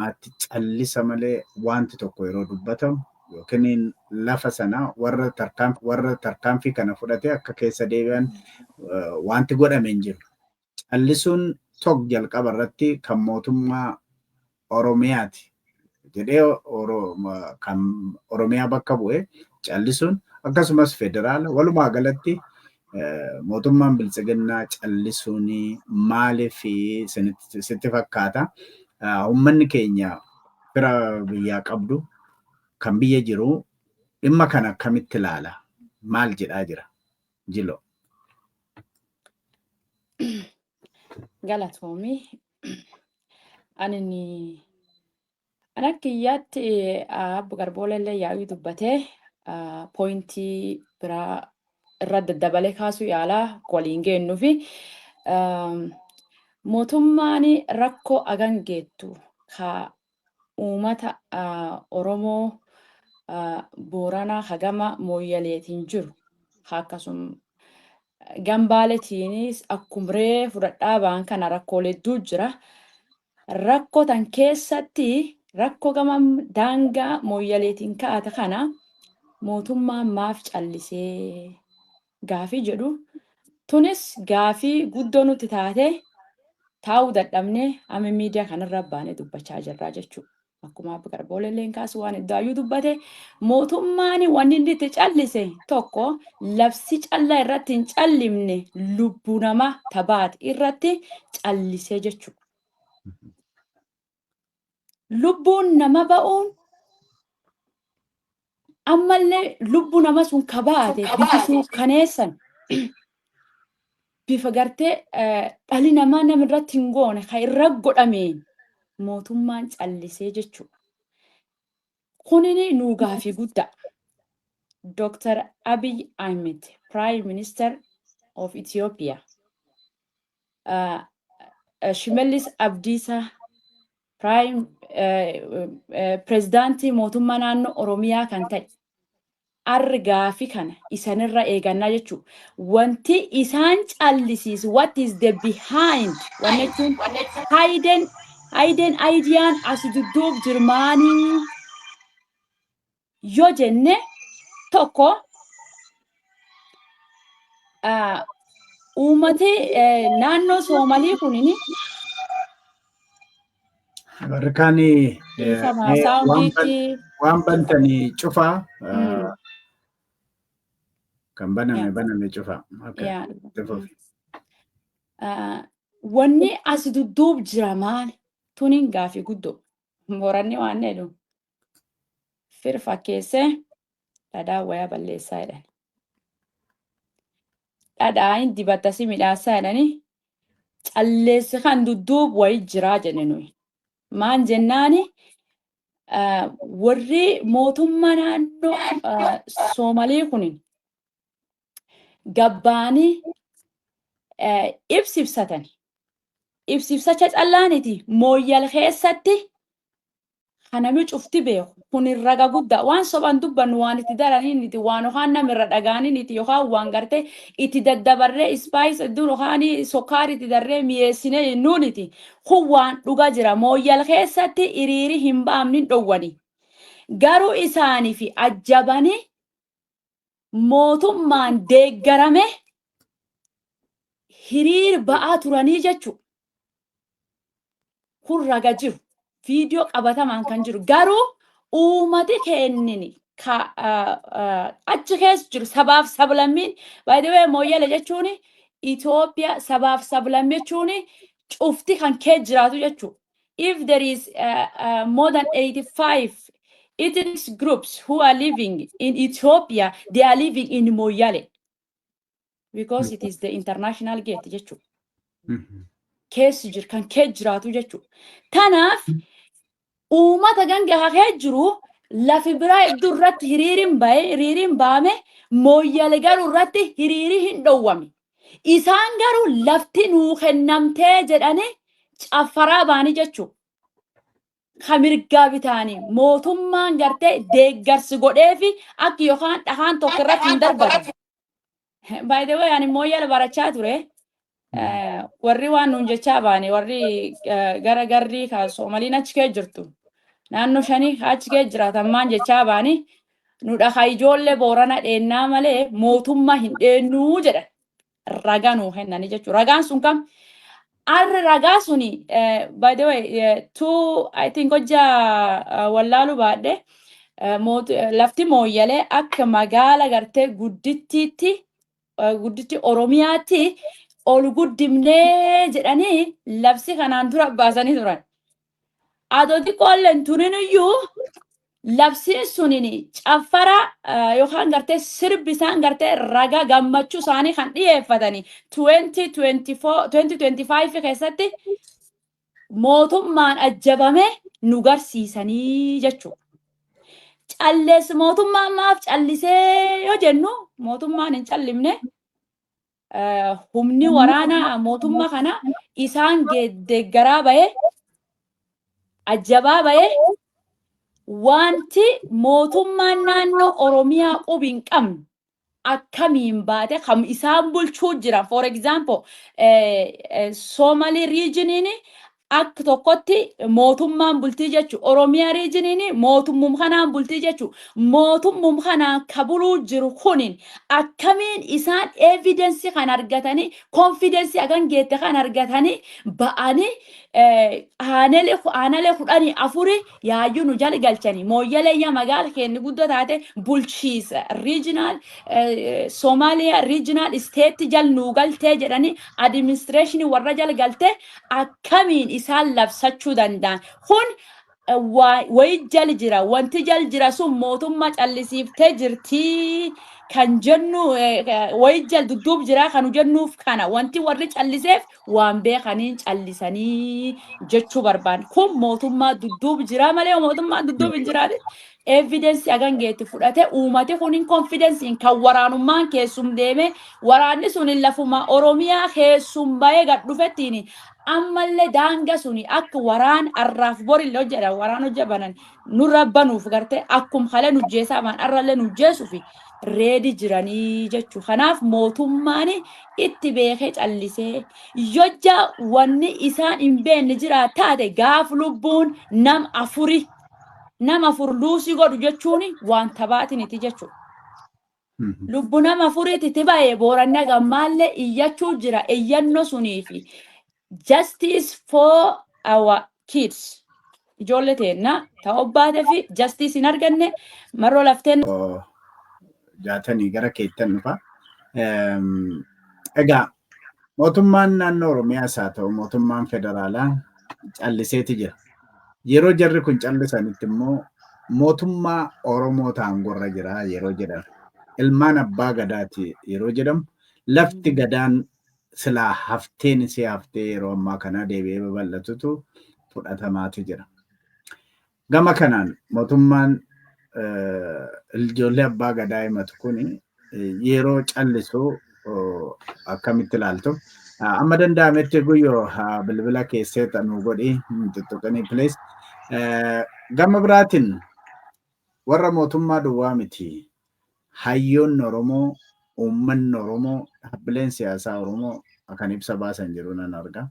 ati callisa malee wanti tokko yeroo dubbatamu yookiin lafa sana warra tarkaanfii kana fudhate akka keessa deebi'an wanti godhame hin jiru. Callisuun tokko jalqaba irratti kan mootummaa Oromiyaati jedhee kan Oromiyaa bakka bu'e callisuun akkasumas federaala walumaa galatti mootummaan biltsiginnaa callisuun maaliif sitti fakkaata? Uummanni keenya bira biyyaa qabdu kan biyya jiru dhimma kana akkamitti ilaala? Maal jedhaa jira? Jilo. Galatoomii. Ana kiyyaatti abbo Garboolellee yaa'uu dubbatee pooyintii biraa irra daddabalee kaasuu yaalaa waliin geenyuu fi mootummaan rakkoo agan geettu ka uummata Oromoo Booranaa hagama Mooyyaleetiin jiru akkasuma Gambaaleetiinis akkumree fudhadhaa ba'an kana rakkoolee hedduu jira. Rakkoo tan keessatti rakkoo gama daangaa Mooyyaleetiin ka'ate kana mootummaan maaf callisee gaafii jedhu. Tunis gaafii guddoo nuti taate taa'uu dadhabnee amma miidiyaa kanarra baanee dubbachaa jirraa jechuudha. Akkuma abbo Garboolelleen kaasu waan iddaayyuu dubbate mootummaan wanni inni itti callise tokko labsi callaa irratti hin callimne lubbuu namaa tabaate irratti callisee jechuudha. Lubbuun nama ba'uun ammallee lubbuu nama sun kabaate bifa kaneessan bifa gartee dhali namaa nama irratti hin goone kan irra godhameen mootummaan callisee jechuudha. Kunini nuu gaafii guddaa. Dr. Abiy Ahmed, Prime Minister of Ethiopia. Shimallis Abdiisa, Prime Presidenti mootummaa naannoo Oromiyaa kan ta'e. Argaafii kana isanirra eegannaa jechuudha. Wanti isaan callisiisu what is the behind wanni jechuun hidden ideyaan as dudduub jirmaanii yoo jenne tokko uummati naannoo Soomalii kunini Barkaanii waan bantanii cufaa kan baname cufaa. Wanni as dudduub jira maali? Tunin gaafii guddoo. Booranni waan jedhu firfa keessee dhadhaa wayaa balleessaa jedhan. Dhadhaa hin dibatasi midhaasaa jedhani calleessi kan dudduub wayii jiraa jenne nuyi. Maan jennaani warri mootummaa naannoo Soomalii kunin gabbaanii ibsibsatani. Ibsibsacha callaaniti Mooyyal keessatti kanami cufti beeku kun raga guddaa waan soban dubbannu waan itti daranii niti waan yookaan namirra dhagaanii niti yookaan waan gartee itti daddabarree ispaayis iddoo yookaan sokkaari itti darree mi'eessinee jennuu niti kun waan dhuga jira Mooyyal keessatti hiriiri hin baamni dhowwani garuu isaanii fi ajjabanii mootummaan deeggarame hiriir ba'aa turanii jechuudha. Kun raga jiru. Video qabatamaan kan jiru garuu uummati kennini achi keessa jiru sabaaf sablammiin by the way Mooyyale jechuun Itoophiyaa sabaaf sablammii jechuun cufti kan kee jiraatu jechuudha. If there is more than 85 ethnic groups who are living in Ethiopia, they are living in Mooyyale because it is the international gate jechuudha. Keessa jiru kan kee jiraatu jechuudha. Tanaaf uummata ganga kee jiru lafi biraa iddoo irratti hiriiriin baame Mooyyale garuu irratti hiriiri hin dhowwame. Isaan garuu lafti nuu kennamtee jedhanii caffaraa baanii jechuudha. Kamirgaa bitaanii mootummaan gartee deeggarsi godhee fi akka yookaan dhahaan tokko irratti hin darbatu. By the way, ani Mooyyale barachaa ture. warri waan nuun jechaa baane warri gara garrii kaasoo maliin achi kee jirtu naannoo shanii achi kee jiraatan maan jechaa baani nu dhaha ijoollee boorana dheennaa malee mootummaa hin dheennuu jedhan ragaa nuu kennanii jechuudha. Ragaan sun kam arra ragaa suni by the way I think hojjaa wallaalu baadhe lafti mooyyalee akka magaala gartee gudditti Oromiyaatti ol guddimnee jedhanii labsi kanaan dura baasanii turan. Adooti qolleen turin iyyuu labsiin sunini caffara yookaan gartee sirbi isaan gartee ragaa gammachuu isaanii kan dhiyeeffatanii 2025 keessatti mootummaan ajjabame nu garsiisanii jechuudha. Callees mootummaan maaf callisee yoo jennu mootummaan hin callimne humni waraanaa mootummaa kana isaan deeggaraa bahe ajjabaa bahe wanti mootummaan naannoo Oromiyaa qubiin qabne akkamiin baate kam isaan bulchuu jiran for example Somali regioniin akka tokkotti mootummaan bultii jechuudha. Oromiyaa regioniin mootummum kanaan bultii jechuudha. Mootummum kanaan kabuluu jiru kunin akkamiin isaan evidence kan argatanii confidence agan geette kan argatanii ba'anii aanaalee kudhanii afuri yaayyuu nu jala galchanii mooyyalee yaa magaala keenya guddoo taate bulchiisa regional Somalia regional state jal nu galtee jedhanii administration warra jala galtee akkamiin isaan labsachuu danda'an kun wayi jal jira wanti jal jira sun mootummaa callisiiftee jirtii kan jennu wayi jal dudduub jira kan jennuuf kana wanti warri calliseef waan beekaniin callisanii jechuu barbaan kun mootummaa dudduub jira malee mootummaa dudduub hin jiraate evidence agan geetti fudhate uumate kunin confidence kan waraanummaan keessum deeme waraanni sun lafuma Oromiyaa keessum baye gad dhufettiin ammallee daanga suni akka waraan arraaf borillee jedha waraan hojjabanan nu rabbanuuf garte akkum kale nu jeesaaman arralle nu jeesufi reedi jiranii jechuu kanaaf mootummaan itti beekee callisee yojja wanni isaan hin beekne jira taate gaaf lubbuun nam afur luusii godhu jechuun waan tabaatiniti jechuudha. Lubbu nama afuriitti baay'ee booranna gammaallee iyyachuu jira iyyannoo suniifi justice for our kids. Ijoollee teenna ta'uu baatee fi justice hin arganne marroo lafteen. Jaatanii gara keettan dhufa. Egaa mootummaan naannoo Oromiyaas haa ta'u mootummaan federaalaa calliseeti jira. Yeroo jarri kun callisanitti immoo mootummaa Oromoo ta'an gorra jira yeroo jedhamu. Ilmaan abbaa gadaati yeroo jedhamu lafti gadaan silaa hafteen isee haftee yeroo ammaa kana deebi'ee babal'atutu fudhatamaatu jira. Gama kanaan mootummaan ijoollee abbaa gadaa himatu kun yeroo callisu akkamitti ilaaltu amma danda'ametti guyyoo bilbila keessee xanuu godhi tuttuqanii please gama biraatiin warra mootummaa duwwaa miti hayyoonni Oromoo uummanni Oromoo dhaabbileen siyaasaa Oromoo kan ibsa baasan jiru nan arga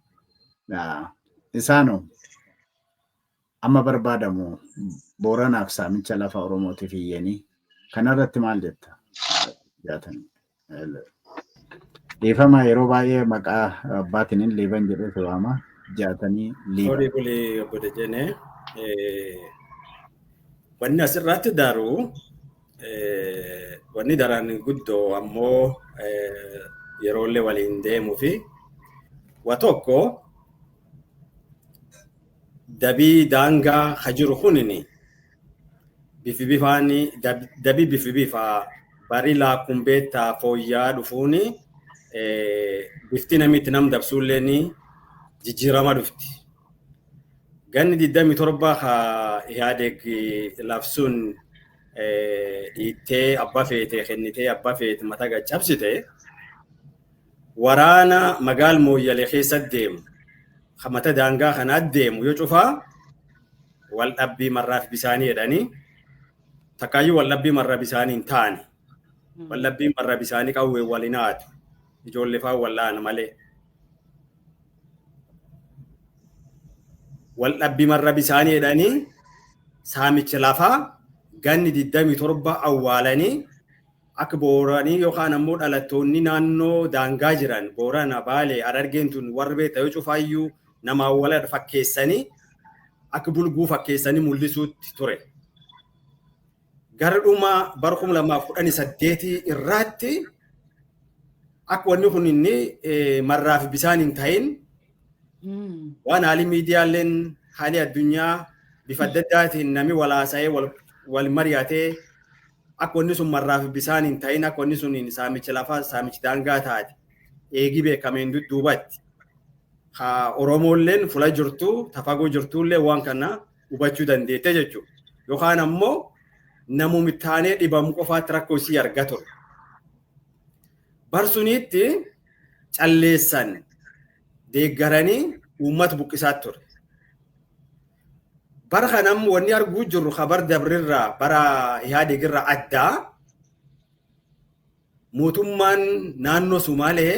isaanoo amma barbaadamu Booranaaf saamicha lafa Oromootiif iyyanii kanarratti maal jetta jaatanii dhiifama yeroo baay'ee maqaa abbaatiin liiban jedhee waama jaatanii liiban. Horii bulee godhe jenne wanni asirratti daaru wanni daraan guddoo ammoo yeroollee waliin deemuu fi wa tokko dabii daangaa hajiru kunini dabii bifa bari laakumbeetta fooyyaa dhufuuni bifti namitti nam dabsuulleeni jijjiirama dhufti. Ganni 27 yaadeg labsuun dhiittee abbaa feete kennitee abbaa feete mataa gaccabsite waraana magaal mooyyalee keessa deemu mata daangaa kana deemu yoo cufaa wal dhabbii marraaf bisaanii jedhanii takkaayyuu wal dhabbii marra bisaanii hin taane wal dhabbii marra bisaanii qawwee walinaatu ijoollee faa wallaana malee waldhabbii marra bisaanii jedhanii saamicha lafaa ganni 27 awwaalanii akka booranii yookaan ammoo dhalattoonni naannoo daangaa jiran Boorana Baalee Harargeen tun warri beektaa yoo cufaayyuu nama awwaala fakkeessanii akka bulguu fakkeessanii mul'isuutti ture. Gara dhuma bara 2018 irratti akka wanni kun inni marraa fi bisaan hin ta'in waan haalli miidiyaaleen haalli addunyaa bifa adda addaatiin namni walaasa'ee wal mari'atee akka wanni sun marraa fi bisaan hin ta'in akka wanni sun saamicha lafaa saamicha daangaa taate eegi beekameen dudduubatti Oromoolleen fula jirtu tafagoo jirtullee waan kana hubachuu dandeette jechuudha. Yookaan ammoo namuma taanee dhibamu qofaatti rakkoo isii argaa ture. Barsuniitti calleessan deeggaranii uummata buqqisaa ture. Bara kanam wanni arguu jirru khabar dabrirraa bara Ihaadeegirraa addaa mootummaan naannoo Sumaalee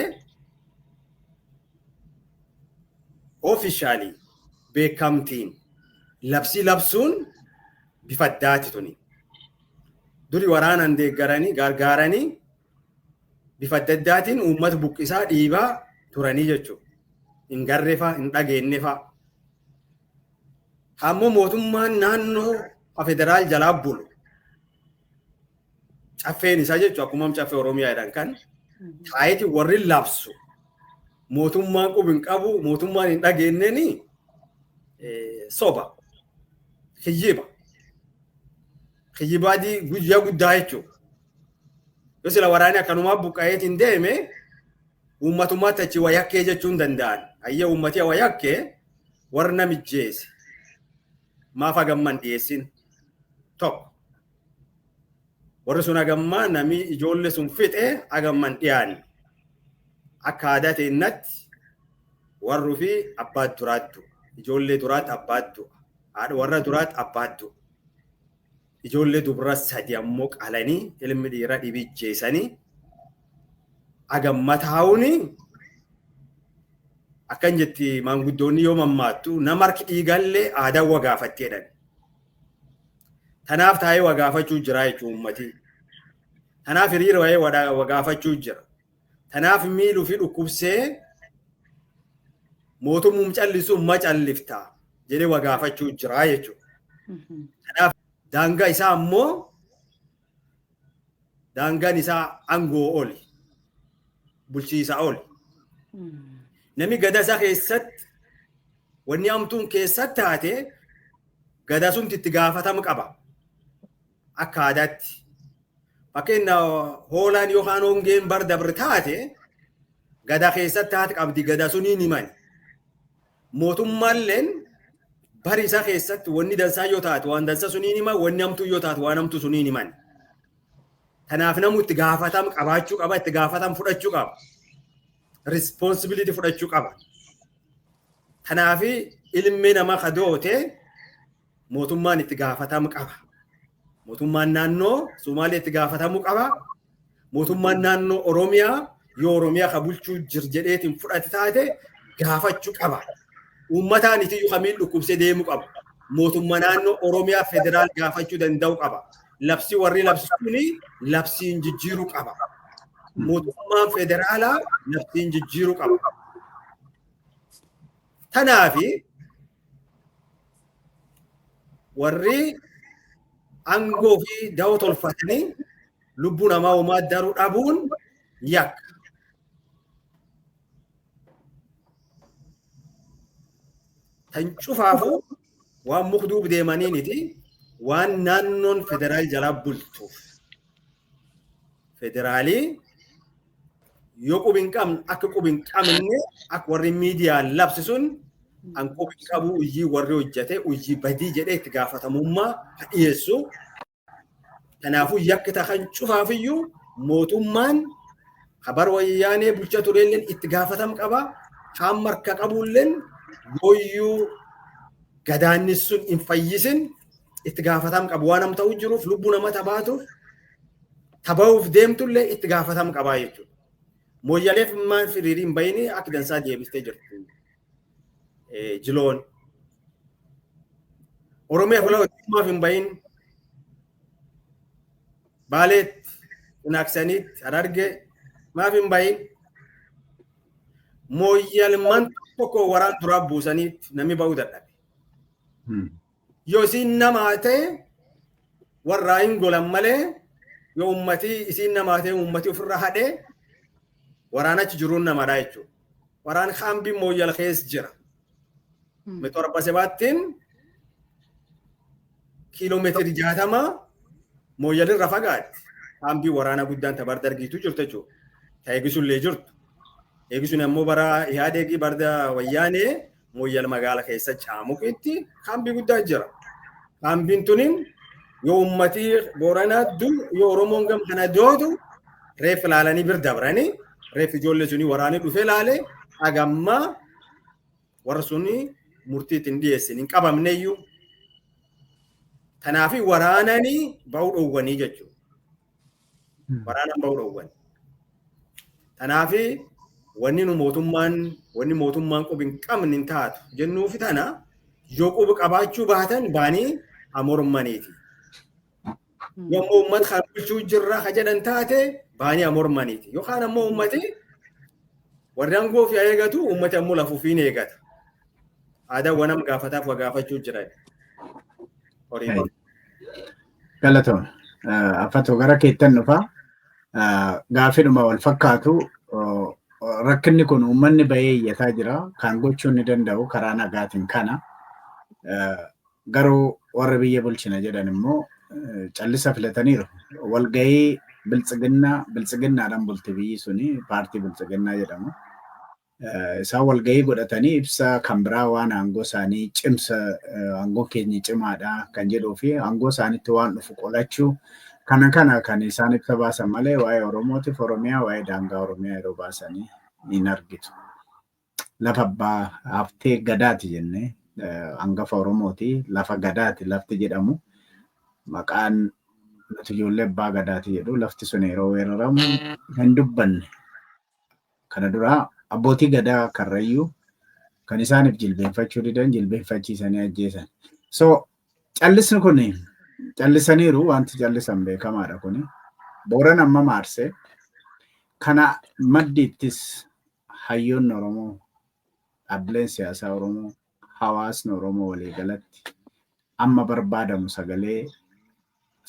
officially beekamtiin labsii labsuun bifa addaati tuni. Duri waraanaan deeggaranii gargaaranii bifa adda addaatiin uummata buqqisaa dhiibaa turanii jechuudha. Hin garreefa hin dhageenyefa. Ammoo mootummaan naannoo federaal jalaa bulu. Caffeen isaa jechuudha akkuma caffee Oromiyaadhaan kan taayiti warri labsu. Mootummaan qubin qabu mootummaan hin dhageenyeeni soba. Kijjiba. Kijjibaadii guyyaa guddaa jechuudha. Yoo sila waraanni akkanumaa buqqa'eetiin deeme uummatummaatti achi wayakkee jechuun danda'an. Ayya uummatii wayakkee warra namijjeesse. Maaf hagamman dhiyeessin tokko. Warri sun hagammaa nami ijoollee sun fixe hagamman dhiyaanne. Akka aadaa ta'ennatti warri fi abbaat duraattu. Ijoollee duraatti abbaattu. Haadha warra duraatti abbaattu. Ijoollee dubara sadi ammoo qalanii ilmi dhiiraa dhibijjeessanii hagamma taa'uuni akkan jetti maanguddoonni yoo mammaattu nama harki dhiigallee aadaa wagaafatteedhaan. Tanaaf taa'ee wagaafachuu jira jechuun uummatii. Tanaaf hiriira wayee wagaafachuu jira. Tanaaf miiluu fi dhukkubsee mootummaan callisuu ma calliftaa jedhee wagaafachuu jira jechuudha. Tanaaf daangaa isaa ammoo daangaan isaa aangoo oli. Bulchiisa oli. Nami gada isaa keessatti wanni hamtuun keessatti taate gada sun itti gaafatamu qaba. Akka aadaatti. Fakkeenyaaf hoolaan yookaan hongeen bar dabre taate gada keessatti taate qabdi gada suniin himani. Mootummaalleen bari isaa keessatti wanni dansaa yoo taate waan dansa suniin hima wanni hamtuu yoo taate waan hamtuu suniin himani. Kanaaf namu itti gaafatamu qabaachuu qaba itti gaafatamu fudhachuu qaba. Responsibility fudhachuu qaba. Kanaaf ilmi namaa kadoote mootummaan itti gaafatamu qaba. Mootummaan naannoo Sumaalee itti gaafatamu qaba. Mootummaan naannoo Oromiyaa yoo Oromiyaa ka bulchuu jir jedheetiin fudhate taate gaafachuu qaba. Uummataan itti kamiin dhukkubsee deemu qaba. Mootummaa naannoo Oromiyaa federaal gaafachuu danda'u qaba. Labsii warri labsuuni labsiin jijjiiruu qaba. Mootummaan federaalaa labsiin jijjiiruu qaba. Tanaafi warri aangoo fi da'oo tolfatanii lubbuu namaa uumaa daruu dhabuun yakka. Tan cufaafu waan mukduuf deemaniiniti waan naannoon federaal jalaa bultuuf. Federaalii yoo qubin qabne akka qubin qabne akka warri miidiyaa labsisuun an qubin qabu hojii warri hojjete hojii badii jedhee itti gaafatamummaa dhiyeessu. Kanaafuu yakki kan cufaafiyyuu mootummaan kabar wayyaanee bulchaa turelleen itti gaafatam qaba. Kaan marka qabulleen yooyyuu gadaannis sun hin fayyisin itti gaafatam qabu waan nam ta'u jiruuf lubbuu nama tabaatuuf tabaa'uuf deemtullee itti gaafatam qabaa jechuudha. Mooyyaleef maan firiiriin bayinii akka dansaa deebistee jirtu. Jiloon Oromiyaa fila maaf hin bahin Baaleet Naaksaniit Hararge maaf hin bahin mooyyalman tokko waraan duraa buusaniit namni ba'uu dadhabe. Yoo isin namaa ta'e warraa hin golan malee yoo ummatii isin namaa ta'e ummatii ofirra hadhee waraanachi jiruun namadha jechuudha. Waraan hambi mooyyal keessa jira. Meetora basebaattiin kiiloomeetiri 60 mooyyalirra fagaatti. Hambi waraana guddaan tabar dargiitu jirtu jechuudha. Eegisullee jirtu. Eegisuun ammoo bara Ihaadeegii barda wayyaanee mooyyal magaala keessa caamuqitti hambi guddaa jira. Hambiin tunin yoo ummatii Booranaa yoo Oromoon gam kana doodu reef ilaalanii bir dabranii reef ijoollee sunii waraanii dhufee ilaalee agammaa warra sunii murtiitiin dhiyeessin hin qabamneeyyuu. Kanaafi waraananii ba'uu dhoowwanii jechuudha. Waraanaan ba'uu dhoowwanii. Kanaafi wanni mootummaan qubi hin qabne hin taatu jennuufi tana yoo qubi qabaachuu baatan baanii amormaniiti. Yommuu uummata kan bulchuu jirra ka jedhan taate baanii amormaniiti. Yookaan ammoo uummati warri aangoo fi eegatu uummati ammoo lafuufiin eegata. Aadaa wanam gaafataaf gaafachuu jira. Galatoon affatoo gara keettan dhufa gaafidhuma wal fakkaatu rakkinni kun uummanni bahee iyyataa jira kan gochuu ni danda'u karaa nagaatiin kana garuu warra biyya bulchina jedhan immoo callisa filataniiru walgahii biltsiginnaadhaan bulti biyyi suni paartii biltsiginnaa jedhamu isaan walgahii godhatanii ibsa kan biraa waan aangoo isaanii cimsa aangoo keenya cimaadha kan jedhuu fi aangoo isaaniitti waan dhufu qolachuu kana kan isaan ibsa baasan malee waa'ee Oromootiif Oromiyaa waa'ee daangaa Oromiyaa yeroo baasanii hin argitu. Lafa abbaa haftee gadaati jennee hangafa Oromooti lafa gadaati lafti jedhamu maqaan nuti ijoollee abbaa gadaati jedhu lafti sun yeroo weeraramu hin dubbanne. Kana duraa abbootii gadaa karrayyuu kan isaaniif jilbeenfachuu didan jilbeenfachiisanii ajjeesan. So callisni kun callisaniiru wanti callisan beekamaadha kuni. Booran amma maarsee kana maddiittis hayyoonni Oromoo dhaabbileen siyaasaa Oromoo hawaasni Oromoo waliigalatti amma barbaadamu sagalee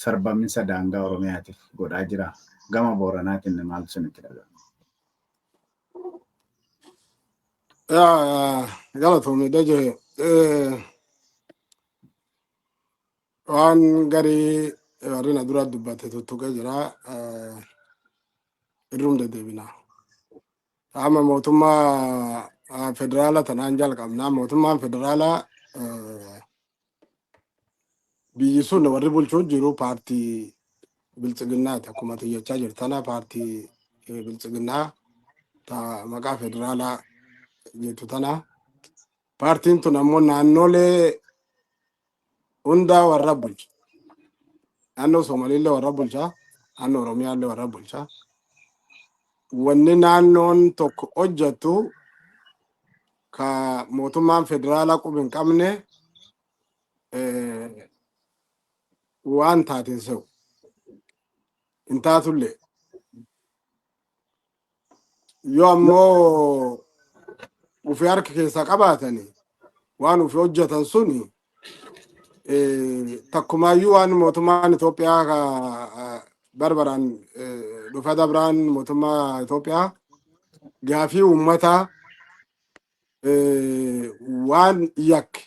sarbaminsa daangaa Oromiyaatiif godhaa jira. Gama Booranaatiin maaltu sunitti dhaga'ama? Galatoomii daje waan garii warri na dura dubbate tuttuqee jira irrum deddeebina. Amma mootummaa federaala tanaan jalqabnaa mootummaan federaalaa biyyi sun warri bulchuu jiru paartii biltsiginnaati akkuma tiyyachaa jirtana paartii biltsiginnaa ta maqaa federaalaa jettu tana paartiin tun ammoo naannolee hundaa warra bulcha. Naannoo Soomaliillee warra bulcha, naannoo Oromiyaallee warra bulcha. Wanni naannoon tokko hojjetu ka mootummaan federaalaa qubi hin qabne waan taateen se'u hin taatullee yoo ammoo ufii harka keessaa qabaatanii waan ufii hojjetan suni takkumaayyuu waan mootummaan Itoophiyaa barbaraan dhufa dabraan mootummaa Itoophiyaa gaafii uummataa waan yakke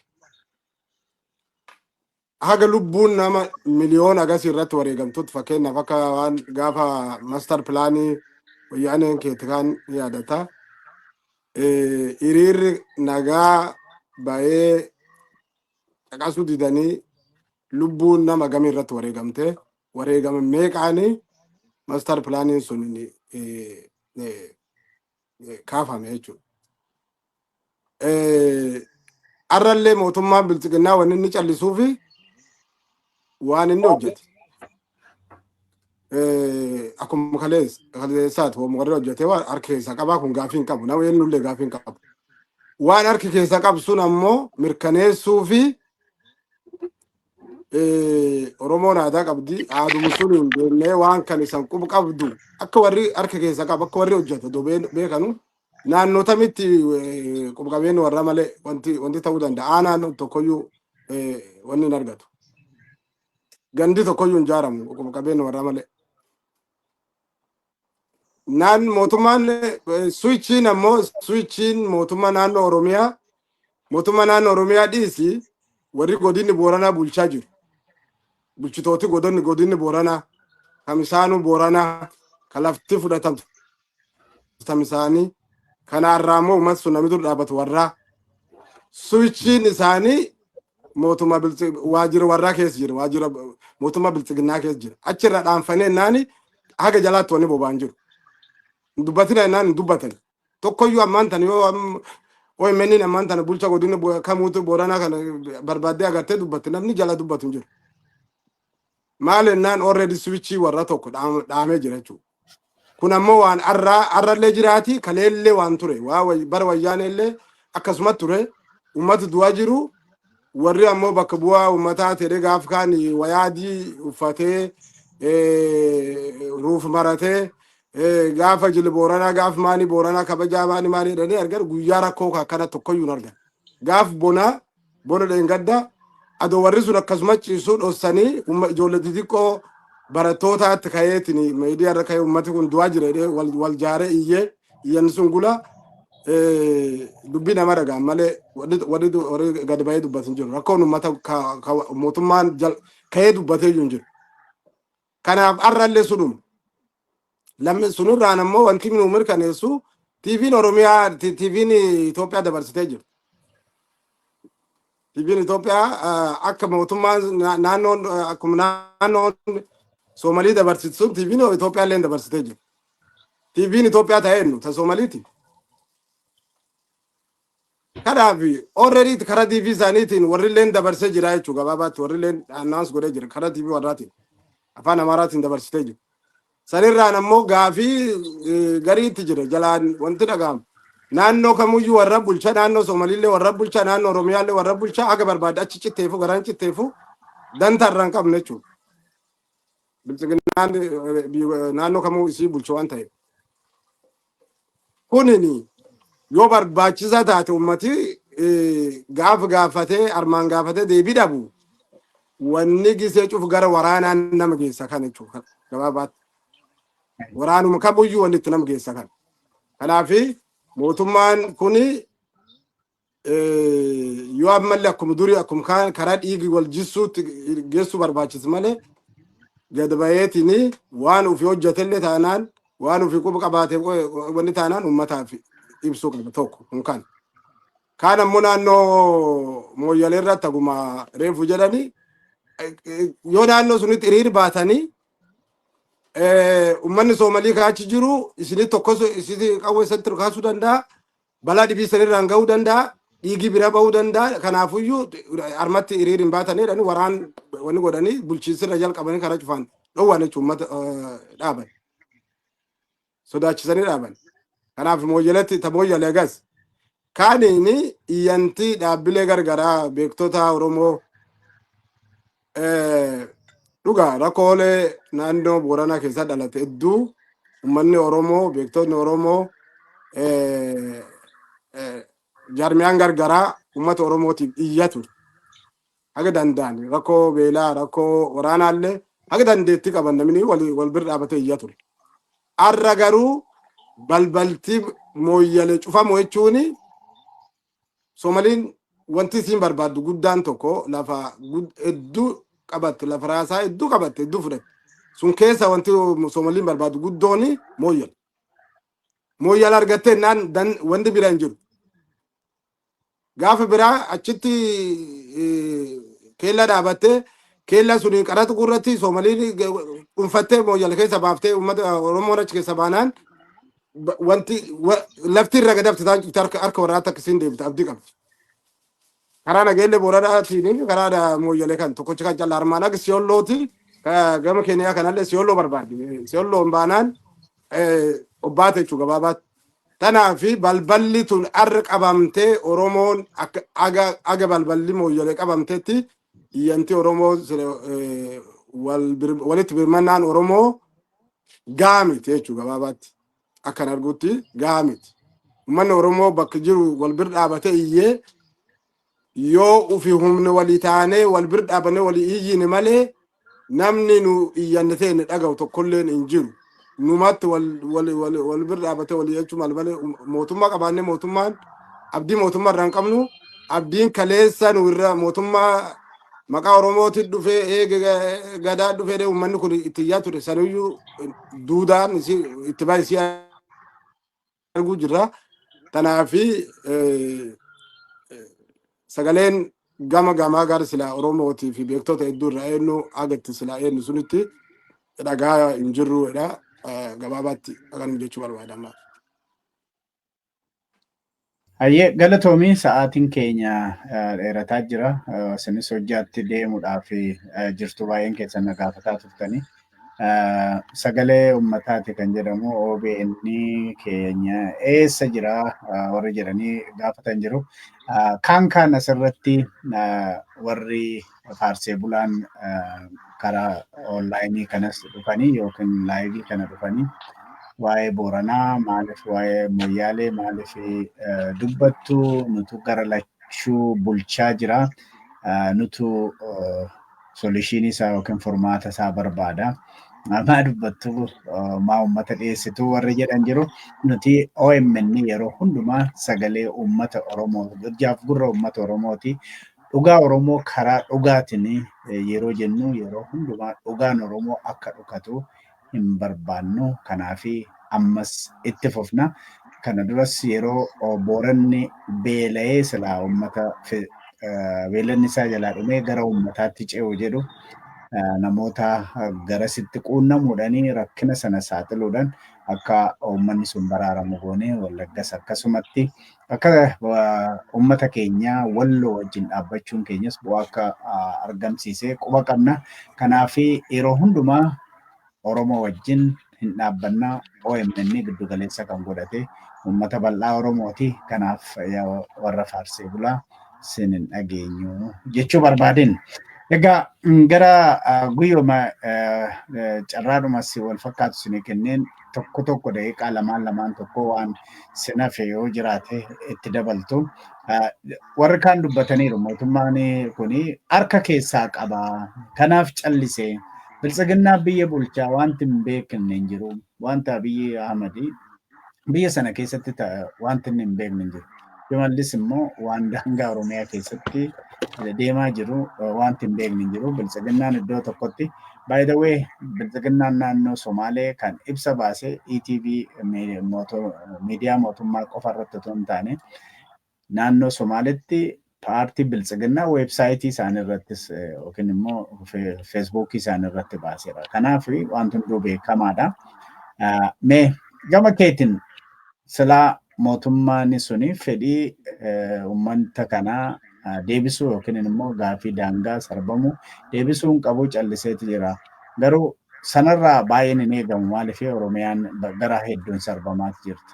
haga lubbuun nama miliyoona agasii irratti wareegamtutti fakkeenyaaf akka waan gaafa master pilaanii wayyaaneen keetti kan yaadata. Hiriirri nagaa bahee caqasuu didanii lubbuun nama gamii irratti wareegamte wareegama meeqaanii master pilaaniin sun kaafame jechuudha. Arrallee mootummaan biltsiginnaa waan inni callisuu fi waan inni hojjete. Akkuma kaleessaati warri hojjete waan harka keessaa qabaa kun gaafii hin qabu. Nama eenyullee gaafii hin qabu. Waan harki keessaa qabu sun ammoo mirkaneessuu fi Oromoon aadaa qabdi aaduma suniin deemnee waan kan isan quba qabdu akka warri harka keessa qaba akka warri hojjetu beekanu naannoo tamitti quba qabeenyi warra malee wanti ta'uu danda'a aanaan tokkoyyuu wanni hin argatu gandi tokkoyyuu hin jaaramu quba qabeenyi warra malee naan mootummaan suwichiin ammoo suwichiin mootummaa naannoo Oromiyaa dhiisi warri godinni Booranaa bulchaa jiru. Bulchitooti godinni Booranaa kamisaanuu Booranaa kalafti fudhatamtu tamisaanii kanaarraa immoo uummata sun namitu dhaabatu warraa suwichiin isaanii mootummaa waajjira warraa keessa jira waajjira mootummaa bilchiginnaa keessa jira achirra dhaanfanee naani haga jalaatti wanni boba'an jiru. Dubbatina naan dubbatan tokkoyyuu ammaan tan yoo OMN ammaan tan bulcha godinni kamuutu Booranaa kana barbaaddee agartee dubbatte namni jala dubbatu jiru. Maal ennaan already switchii warra tokko dhaamee jira jechuudha. Kun ammoo waan arrallee jiraati kaleellee waan ture bara wayyaaneellee akkasumas ture uummata du'aa jiru warri ammoo bakka bu'aa uummataa ta'ee gaaf kaan wayaadii uffatee ruuf maratee gaafa jili Booranaa gaaf maani Booranaa kabajaa maani jedhanii argan guyyaa rakkoo akkana tokkoyyuu argan. Gaaf bona dheengadda adoo warri sun akkasumas ciisuu dhossanii ijoollee xixiqqoo barattootaatti ka'eetiin miidiyaa irra ka'ee uummati kun du'aa jira wal jaaree iyyan sun gula dubbii nama dhagaan malee warri gadi ba'ee dubbatan jiru. Rakkoon uummata mootummaan ka'ee dubbatee jiru jiru. Kanaaf arrallee sunuma. Lammi sunurraan ammoo wanti nu mirkaneessu TV'n Oromiyaa TV'n Itoophiyaa dabarsitee jiru. TV'n Itoophiyaa akka mootummaan naannoon Soomalii dabarsitu sun TV'n Itoophiyaa illee dabarsitee jiru. TV'n Itoophiyaa ta'eennu ta Soomaliiti. Kanaaf already karaa TV isaaniitiin warri illee dabarsee jira jechuudha gabaabaatti warri illee announce godhee jira karaa TV warraatiin afaan Amaaraatiin dabarsitee jiru. Sanirraan ammoo gaafii gariitti jira jalaan wanti dhagahamu. Naannoo kamuyyuu warra bulcha naannoo Soomaliillee warra bulcha naannoo Oromiyaallee warra bulcha haga barbaade achi citteefu garaan citteefu dantarraan qabne jechuudha. Bilchiginnaan naannoo kamuu isii bulcha waan ta'eef. Kunini yoo barbaachisaa taate ummati gaafatee armaan gaafatee deebii dhabu wanni gisee cufu gara waraanaan nama geessa kan jechuudha gabaabaatti. Waraanuma kamuyyuu wanni itti nama geessa kan. Kanaafi mootummaan kuni yoo ammallee akkuma durii akkuma karaa dhiigi wal jissuutti geessu barbaachisa malee gad bayeetiin waan ofii hojjetellee taanaan waan ofii quba qabaatee wanni taanaan uummataaf ibsuu qaba tokko kun kan. Kaan ammoo naannoo Mooyyalee irratti akkuma reefu jedhanii yoo naannoo sunitti hiriir baatanii ummanni Soomalii kaachi jiru isinii tokkos isinii qawwee isatti kaasuu danda'a balaa dhibii sanirraan ga'uu danda'a dhiigii bira ba'uu danda'a kanaafuyyuu armatti hiriir hin baatanii waraan wanni godhanii bulchiinsirra jalqabanii karaa cufaan dhowwaan jechuun uummata dhaaban sodaachisanii dhaaban kanaaf Mooyyaleetti ta Mooyyalee gas kaaniini iyyantii dhaabbilee gargaraa beektota Oromoo dhugaa rakkoolee naannoo Booranaa keessa dhalate hedduu uummanni Oromoo beektonni Oromoo jaarmiyaan gargaraa uummata Oromootiif iyyatu haga danda'an rakkoo beelaa rakkoo waraanaallee haga dandeetti qaban namni wal bira dhaabatee iyyatu. Arra garuu balbaltii Mooyyalee cufamu jechuun Soomaliin wanti isiin barbaaddu guddaan tokko lafa hedduu qabatte lafa raasaa hedduu qabatte hedduu fudhatte sun keessa wanti Soomaliin barbaadu guddooni Mooyyal argattee naan wanti biraa hin jiru. Gaafa biraa achitti keella dhaabattee keella suni qaratu gurratti Soomaliin dhuunfattee Mooyyal keessa baaftee uummata Oromoo achi keessa baanaan wanti lafti irra gadabte taan harka warraatti akkasiin deebite abdii qabdi. Karaa nageelle Booranaatiin karaa Mooyyalee kan tokkochi kan callaa armaan akka Siyoollooti gama Keeniyaa kanallee Siyoolloo barbaadde. Siyoolloon baanaan obbaate jechuudha gabaabaatti. Tanaafi balballi tun arra qabamtee Oromoon aga balballi Mooyyalee qabamteetti iyyanti Oromoo walitti birmannaan Oromoo gaamiti jechuudha gabaabaatti. Akkan arguutti gaamiti. Uummanni Oromoo bakka jiru wal bir dhaabatee iyyee yoo ufi humni walii taanee wal bir dhaabanee walii iyyine malee namni nu iyyannatee inni dhaga'u tokkolleen hin jiru. Numatti wal bir dhaabatee walii jechuun malee mootummaa qabaannee mootummaan abdii mootummaa irraa hin qabnu abdiin kaleessa nu irra mootummaa maqaa Oromooti dhufee eege gadaa dhufee uummanni kun itti iyyaa ture sanuyyuu duudaan itti baay'isii arguu jirra. Tanaafi sagaleen gama gamaa gara silaa Oromootii fi beektoota hedduu irraa eenyu agatti silaa eenyu sunitti dhagaa hin jirruudha gabaabaatti akan jechuu barbaadama. Hayyee galatoomii sa'aatiin keenya dheerataa jira. Isinis hojjaatti deemuudhaaf jirtu baay'een keessan gaafataa turtanii. Sagalee uummataati kan jedhamu OBN keenya eessa jira warri jedhanii gaafatan jiru. Kan asirratti warri faarsee bulaan karaa onlaayinii kanas dhufanii yookiin laayivii kana dhufanii waa'ee Booranaa maaliif waa'ee Moyyaalee maaliif dubbattu nutu gara lachuu bulchaa jira nutu solishiinii isaa yookiin furmaata isaa barbaada. Maa dubbattu maa uummata dhiyeessitu warri jedhan jiru nuti OMN yeroo hundumaa sagalee uummata Oromoo gurjaaf gurra uummata Oromooti. Dhugaa Oromoo karaa dhugaatiin yeroo jennu yeroo hundumaa dhugaan Oromoo akka dhugatu hin barbaannu. Kanaafi ammas itti fufna. Kana duras yeroo Booranni beela'ee silaa uummata beelanni isaa jalaa dhumee gara uummataatti ce'u jedhu namoota garasitti quunnamuudhaanii rakkina sana saaxiluudhaan akka uummanni sun baraaramu goonee Wallaggas akkasumatti akka uummata keenya Walloo wajjin dhaabbachuun keenyas bu'aa akka argamsiisee quba qabna. Kanaafi yeroo hundumaa Oromoo wajjin hin dhaabbanna. OMN giddu galeessa kan godhate uummata bal'aa Oromooti. Kanaaf warra faarsee bulaa sin hin dhageenyu jechuu barbaadin. Egaa gara guyyooma carraadhumas wal fakkaatu sinii kenneen tokko daqiiqaa lamaan tokko waan sinafe yoo jiraate itti dabaltu. Warri kaan dubbataniiru mootummaan kuni harka keessaa qaba. Kanaaf callisee biltsiginnaa biyya bulchaa wanti hin beekne hin jiru. Wanta Abiy Ahmed biyya sana keessatti wanti hin beekne hin jiru. Shimallis immoo waan daangaa Oromiyaa keessatti deemaa jiru wanti hin beekne hin jiru. Biltsiginnaan iddoo tokkotti by the way biltsiginnaan naannoo Somaalee kan ibsa baase ETV miidiyaa mootummaa qofa irratti otoo hin taane naannoo Somaaleetti paartii biltsiginnaa weebsaayitii isaanii irrattis yookiin immoo feesbuukii isaanii irratti baaseera. Kanaaf wanti hunduu beekamaadha. Mee gama keetiin silaa mootummaan suni fedhii uummata kanaa deebisuu yookiin immoo gaafii daangaa sarbamu deebisuun qabu calliseeti jira. Garuu sanarraa baay'een hin eegamu maaliif Oromiyaan gara hedduun sarbamaati jirti.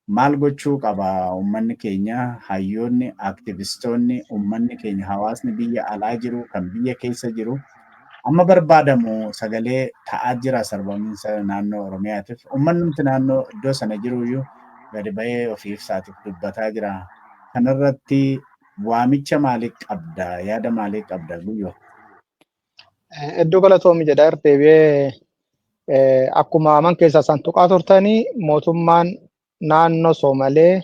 Maal gochuu qaba uummanni keenya hayyoonni aktivistoonni uummanni keenya hawaasni biyya alaa jiru kan biyya keessa jiru amma barbaadamu sagalee ta'aa jira sarbamiinsa naannoo Oromiyaatiif uummanni naannoo iddoo sana jiruyyuu gadi ba'ee ofii isaatiif dubbataa jira. Kanarratti waamicha maalii qabda yaada maalii qabda guyyoo? Iddoo galatoomi jedha deebi'ee akkuma aman keessaa santuqaa turtanii mootummaan naannoo Somaalee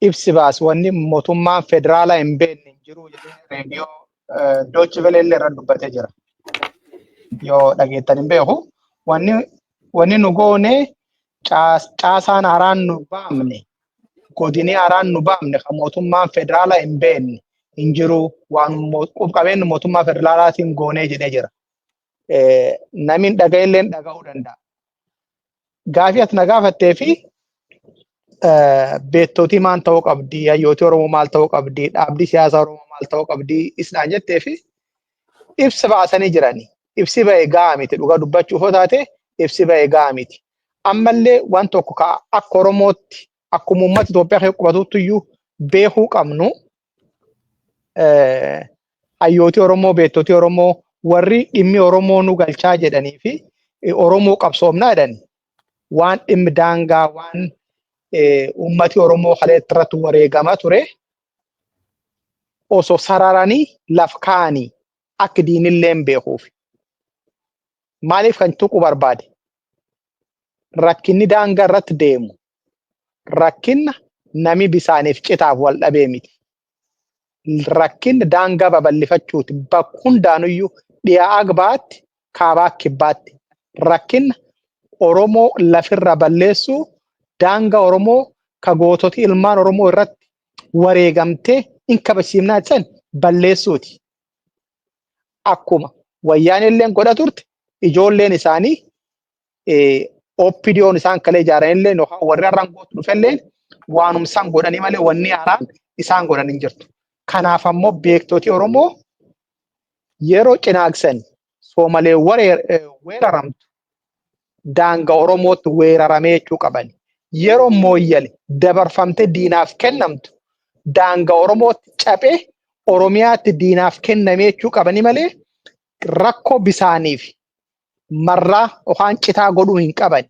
ibsi baas wanni mootummaan federaalaa hin beekne jiru jedhee reediyoo Deutsche Welle irra dubbatee jira. Yoo dhageettan hin beeku wanni nu goone caasaan haaraan nu baamne godinii haaraan nu baamne kan mootummaan federaalaa hin beekne hin jiru waan qabeenyu mootummaa federaalaatiin goonee jedhee jira. Namni dhaga'ellee dhaga'uu danda'a. Gaafii ati na gaafattee fi beektootii maal ta'uu qabdi, hayyootii Oromoo maal ta'uu qabdi, dhaabbii siyaasaa Oromoo maal ta'uu qabdi isnaan jettee fi ibsa baasanii jirani. Ibsi ba'e ga'a miti dhugaa dubbachuuf yoo taate ibsi ba'e ga'a miti. Ammallee waan tokko akka Oromootti akkuma uummata Itoophiyaa keessa qubatutti iyyuu beekuu qabnu hayyooti Oromoo, beektoti Oromoo, warri dhimmi Oromoo nu galchaa jedhanii fi Oromoo qabsoomnaa jedhani. Waan dhimmi daangaa waan uummati Oromoo kaleetti irratti wareegamaa ture osoo sararanii lafa kaa'anii akka diinillee hin beekuuf. Maaliif kan tuqu barbaade? Rakkinni daangaa irratti deemu rakkinna nami bisaaniif citaaf wal dhabee miti. Rakkinni daangaa babal'ifachuuti bakka hundaanuyyuu dhiyaa agbaatti kaabaa kibbaatti. Rakkinna Oromoo lafirra balleessuu daangaa Oromoo ka goototi ilmaan Oromoo irratti wareegamtee in kabachiifnaa san balleessuuti. Akkuma wayyaanilleen godha turte ijoolleen isaanii oppidiyoon isaan kalee ijaaranillee warri har'aan gootu dhufelleen waanumsaan godhanii malee wanni haaraan isaan godhan hin jirtu. Kanaaf ammoo beektoti Oromoo yeroo cinaagsan Soomalee weeraramtu daangaa Oromootti weeraramee jechuu qaban. Yeroo mooyyale dabarfamte diinaaf kennamtu daangaa Oromootti caphee Oromiyaatti diinaaf kennamee jechuu qabani malee rakkoo bisaaniif marraa yookaan citaa godhuu hin qaban.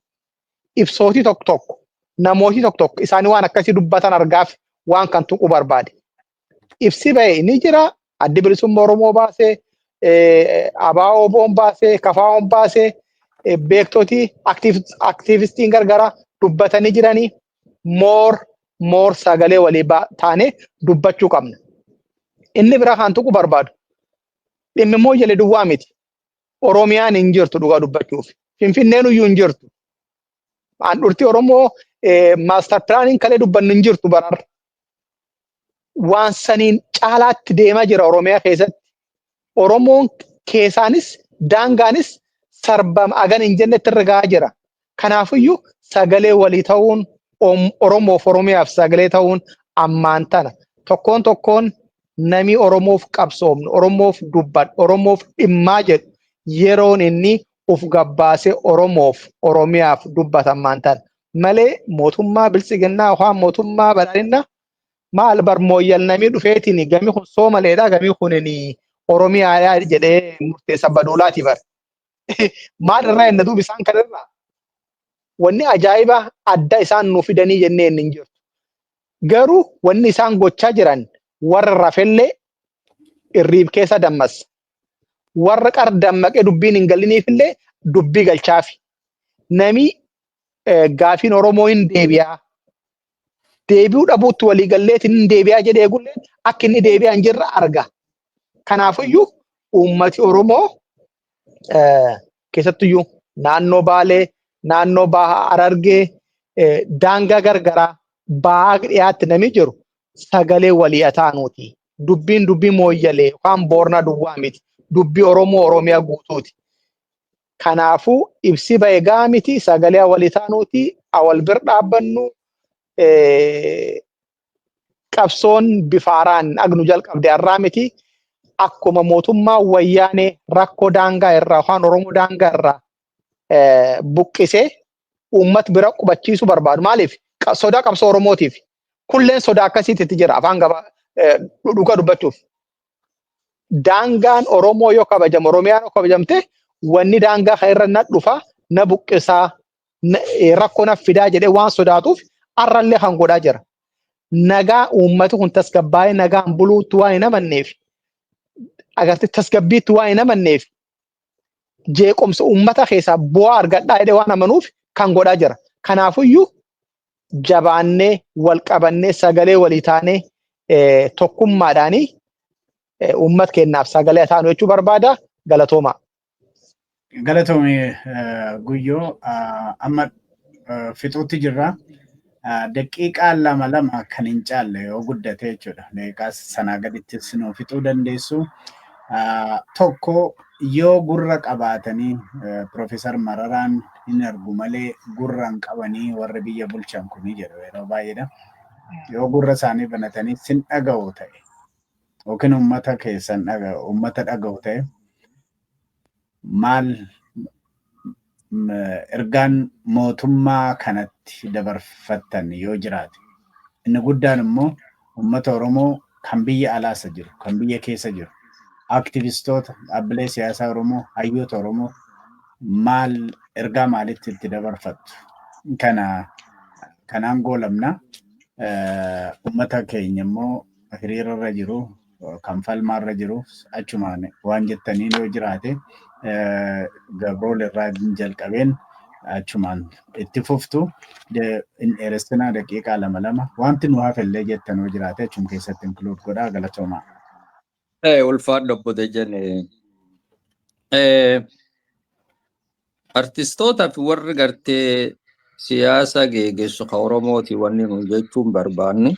Ibsooti tokko tokko namooti tokko tokko isaanii waan akkasii dubbatan argaaf waan kan tuqu barbaade. Ibsi ba'e ni jira. Addi bilisummaa Oromoo baasee, ABO'n baasee, KFO'n baasee, beektoti aktiivistiin gargaraa dubbatanii jiranii moor sagalee walii taanee dubbachuu qabna. Inni biraa kan tuqu barbaadu. Dhimmi mooyyale duwwaa miti. Oromiyaan hin jirtu dhugaa dubbachuuf. Finfinneen iyyuu hin jirtu. Handhuurtii Oromoo maaster pilaaniin kalee dubbannu hin jirtu bararra. Waan saniin caalaatti deemaa jira Oromiyaa keessatti. Oromoon keessaanis daangaanis sarbama agan hin jennetti irra gahaa jira. Kanaafiyyuu sagalee walii ta'uun Oromoof Oromiyaaf sagalee ta'uun ammaan tana. Tokkoon tokkoon nami Oromoof qabsoomnu, Oromoof dubbadhu, Oromoof dhimmaa jedhu yeroon inni uf gabbaasee Oromoof Oromiyaaf dubbata ammaan tana. Malee mootummaa bilisiginnaa yookaan mootummaa badhaadhinaa maal barmooyyal namii dhufeetiin gami kun Soomaleedha gami kun Oromiyaa jedhee murteessa baduulaati bar. Maal irraa inni duuba isaan kanarraa? Wanni ajaa'iba adda isaan nuuf fidanii jennee hin jirtu. Garuu wanni isaan gochaa jiran warra rafellee irriib keessa dammassa. Warra qar dammaqee dubbiin hin galiniifillee dubbii galchaafi. Nami gaafiin Oromoo hin deebi'aa. Deebi'uu dhabuutti waliigalleetiin hin deebi'aa jedhee eegullee akka inni deebi'aa hin jirre arga. Kanaafiyyuu uummati Oromoo keessattuyyuu naannoo Baalee, naannoo Bahaa Harargee, daangaa gargaraa Bahaa dhiyaatti nami jiru sagalee walii ataanuuti. Dubbiin dubbii mooyyalee yookaan boornaa duwwaa miti. Dubbii Oromoo Oromiyaa guutuuti. Kanaafuu ibsi ba'e gaa miti sagalee walii taanuuti. Awal bir dhaabbannu qabsoon bifaaraan agnu jalqabde har'aa miti. Akkuma mootummaa wayyaanee rakkoo daangaa irraa yookaan Oromoo daangaa irraa buqqisee uummata bira qubachiisuu barbaadu. Maaliif? Sodaa qabsoo Oromootiif. Kulleen sodaa akkasiitti jira afaan dhugaa dubbachuuf. Daangaan Oromoo yoo kabajamu, Oromiyaan yoo kabajamte wanni daangaa kan irra na dhufa, na buqqisaa, rakkoo na fidaa jedhee waan sodaatuuf har'allee kan godhaa jira. Nagaa uummati kun tasgabbaa'ee nagaan buluutti waan hin amanneef. Agartee tasgabbiitti waan hin amanneef. Jeequmsa uummata keessaa bu'aa argadhaa jedhee waan amanuuf kan godhaa jira. Kanaafiyyuu jabaannee wal qabannee sagalee walii taanee tokkummaadhaanii uummata keenyaaf sagalee taanu jechuu barbaada. Galatooma. Galatoomii Guyyoo amma fixuutti jirra. Daqiiqaa lama kan hin caalle yoo guddate jechuudha. Daqiiqaa sanaa gaditti sinuu fixuu dandeessu. Tokko yoo gurra qabaatanii Profeesar Mararaan hin argu malee gurra hin qabanii warra biyya bulchan kuni jedhu yeroo baay'eedha. Yoo gurra isaanii banatanii sin dhaga'u ta'e yookiin uummata keessan uummata dhaga'u ta'e maal ergaan mootummaa kanatti dabarfattan yoo jiraate. Inni guddaan immoo uummata Oromoo kan biyya alaasa jiru, kan biyya keessa jiru. aktivistoota dhaabbilee siyaasaa Oromoo, hayyoota Oromoo maal ergaa maalitti itti dabarfattu? Kanaan goolabna. Uummata keenya immoo hiriirarra jiru, kan falmaarra jiru achumaan waan jettanii yoo jiraate Gabrool irraa jalqabeen achumaan itti fuftu in dheeressinaa daqiiqaa 2 wanti nu hafellee jettan yoo jiraate achum keessatti include godhaa galatoomaa. Ulfaadho obbo Dejjane. Artistoota fi warri gartee siyaasa geggeessu ka Oromooti wanni nu jechuun barbaannu.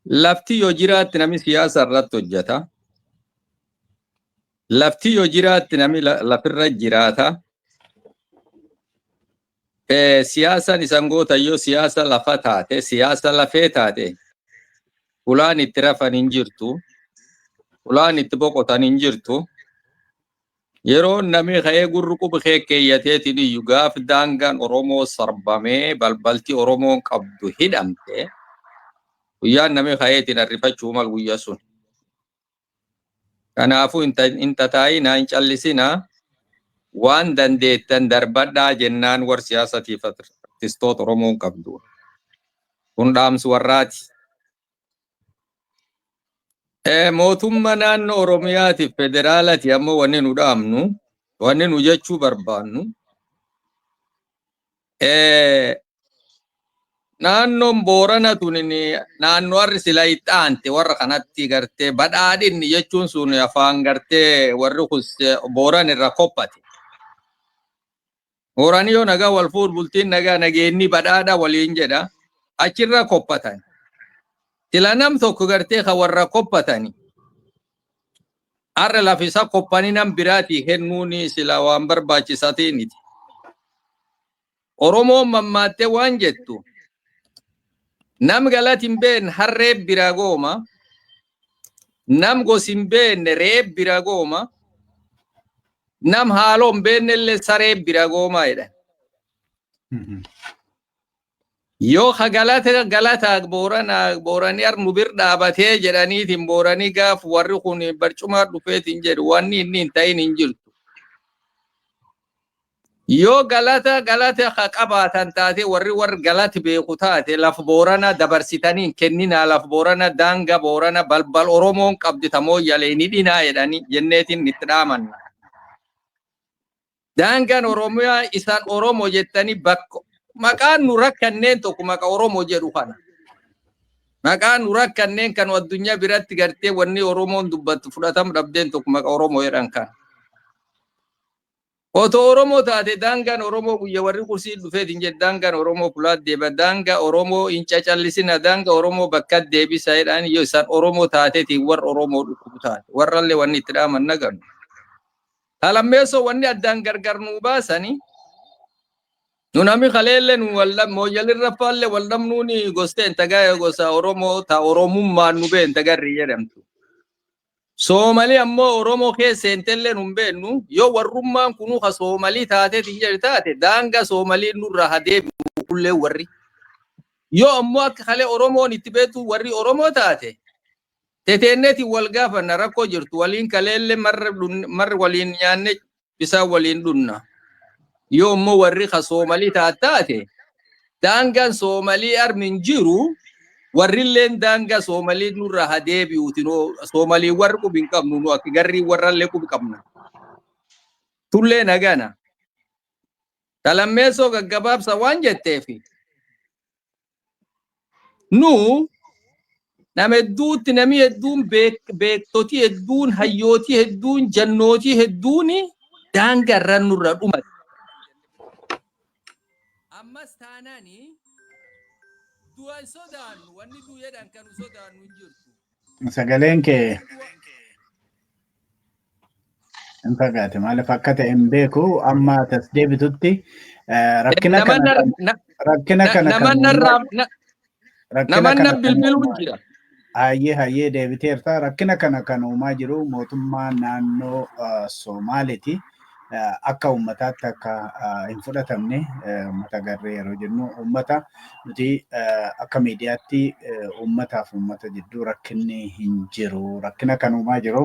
Lafti yoo jiraatti namni siyaasa irratti hojjeta. Lafti yoo jiraatti namni lafirra jiraata. Siyaasan isan goota yoo siyaasa lafa taate, siyaasa lafee taate, ulaan itti rafan hin jirtu, ulaan itti boqotan hin jirtu. Yeroo namni ka'ee gurru quba keeyyateetiin iyyuu gaaf daangaan Oromoo sarbamee balbalti Oromoon qabdu hidhamte guyyaan namni ka'eetiin arrifachuu mal guyyaa sun. Kanaafuu hin tataa'inaa hin callisinaa waan dandeettan darbadhaa jennaan war siyaasatiif artistoota Oromoon qabdu. Kun dhaamsu warraati. Mootummaa naannoo Oromiyaatiif federaalaati ammoo wanni nu dhaamnu, wanni nu jechuu barbaannu. Naannoon Boorana tunin naannoo harri sila ixaante warra kanatti gartee badhaadhinni jechuun sun afaan gartee warri Booran irra kophate. Boorani yoo nagaa wal fuudh bultiin nagaa nageenni badhaadha waliin jedha achirra kophatan. Sila nam tokko gartee ka warra kophatani. Arra lafisa kophanii nam biraati kennuuni sila waan barbaachisaatiiniti. Oromoon mammaattee waan jettu. Nam galati hin beekne harree bira gooma. Nam gosi hin beekne re'ee bira gooma. Nam haaloo hin beekne illee saree bira gooma jedhan. Yoo galata Booranii arnu bir dhaabatee jedhaniitiin Booranii gaaf warri kun barcumaa dhufeetiin jedhu wanni inni hin ta'in hin jirtu. Yoo galata ka qabaatan taate warri galati beeku taate laf Boorana dabarsitanii kenninaa laf Boorana daanga Boorana balbal Oromoon qabdi tamoo yalee ni dhinaa jedhanii jenneetiin itti dhaamanna. Daangaan Oromiyaa isaan Oromoo jettanii bakka maqaan nu rakkanneen tokko maqaa Oromoo jedhu kana. Maqaan nu rakkanneen kan addunyaa biratti gartee wanni Oromoon dubbattu fudhatamu dhabdeen tokko maqaa Oromoo jedhan kana. Otoo Oromoo taate daangaan Oromoo guyya warri kursii dhufeetiin jedhe daangaan Oromoo fulaat deeba daangaa Oromoo hin cacallisina daangaa Oromoo bakka deebisa jedhaan yoo isaan Oromoo taateetiin warra Oromoo dhukkubu taate warrallee wanni itti dhaaman nagannu. Halammeessoo wanni addaan gargar nuu baasanii nunami kaleelle nu waldam mooyalirra faalle waldam nuuni gosteen tagaa gosa Oromoo ta Oromummaan nu been tagarri jedhamtu. Soomali ammoo Oromoo keesseentellee nu beennu yoo warrummaan kunu ka Soomali taateetiin jedhe taate daanga Soomali nurra hadeebi'u kullee warri. Yoo ammoo akka kalee Oromoon itti beektu warri Oromoo taate teteenneeti wal gaafanna rakkoo jirtu waliin kaleelle marri waliin nyaanne bisaan waliin dhunna. Yoo ammoo warri ka Soomali taate daangaan Soomalii armin jiru warrilleen daangaa Soomalii nurra hadeebi'uutinoo Soomalii warri qubi hin qabnu nu akka garrii warrallee qubi qabna. Tullee nagana. Talammeessoo gaggabaabsa waan jetteefi. Nu nama hedduutti nami hedduun beektotii hedduun hayyootii hedduun jannootii hedduun daangaa irra nurra dhumate. Ammas taanaani du'a sodaannu wanni du'eedhaan kan sodaannu hin jirtu. Sagaleen kee hin fagaate maaliif akka ta'e hin beeku amma tas deebitutti rakkina kana bilbiluu jira. Hayyee deebiteerta rakkina kana kan uumaa jiru mootummaa naannoo Somaaleeti. akka uummataatti akka hin fudhatamne uummata garree yeroo jennu uummata nuti akka miidiyaatti uummataaf uummata jidduu rakkinni hin jiru rakkina kan uumaa jiru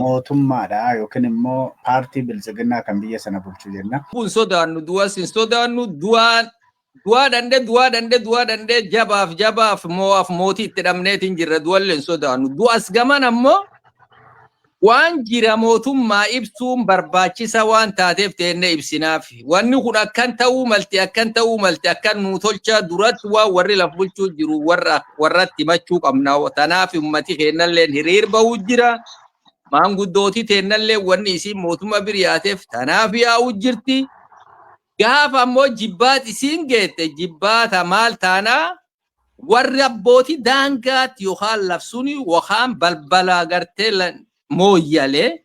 mootummaadha yookiin immoo paartii bilisiginnaa kan biyya sana bulchu jenna. Kun sodaannu du'as hin sodaannu du'aa dandee jabaaf mootii itti dhabneetiin jirra du'allee hin sodaannu du'as gaman ammoo waan jira mootummaa ibsuun barbaachisa waan taateef teenne ibsinaaf wanni kun akkan ta'uu malti akkan nu tolchaa duratti waan warri laf bulchuu jiru warratti himachuu qabna tanaaf ummati kennallee hiriir bahuu jira maanguddooti teennallee wanni isiin mootummaa biriyaateef tanaaf yaa'uu jirti gaafa ammoo jibbaat isiin geette jibbaata maal taanaa warri abbootii daangaatti yookaan labsuuni yookaan balbalaa gartee mooyyalee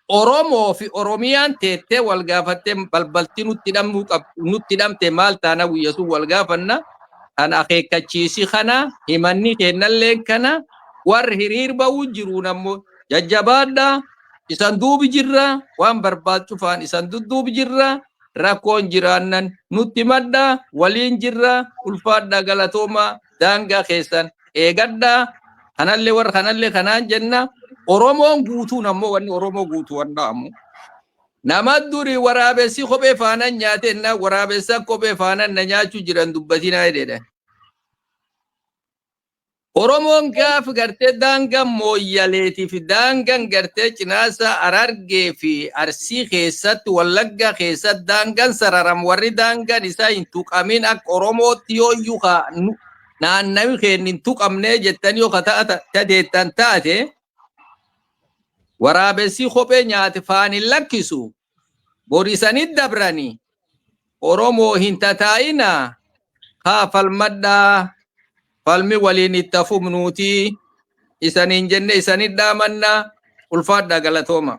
Oromoo fi Oromiyaan teettee wal gaafattee balbalti nutti dhamte maal taana guyya sun wal gaafanna kan akeekkachiisi kana himanni kennallee kana warri hiriir bahuu jiruun ammoo jajjabaadha isan duubi jirra waan barbaachufaan isan dudduubi jirra rakkoon jiraannan nutti madda waliin jirra ulfaadha galatooma daangaa keessan eegadha kanallee warra kanallee kanaan jenna Oromoon guutuun ammoo wanni Oromoo guutuu wannaamu nama duri waraabessi kophee faanan nyaateenna waraabessa kophee faanan na nyaachuu jiran dubbatinaa jedhan Oromoon gaaf gartee daangaa mooyyaleetii fi daangaan gartee cinaasa Harargee fi Arsii keessatti Wallaggaa keessatti daangaan sararam warri daangaan isaa hin tuqamin akka Oromootti yooyyuu naannawi keenya hin tuqamnee jettanii yoo tateettan taate waraabessi kophee nyaate faanin lakkisu borisanit dabrani Oromoo hin tataa'ina haa falmadhaa falmi waliin itti hafumnuuti isaniin jenne isanit dhaamanna ulfaadha galatooma.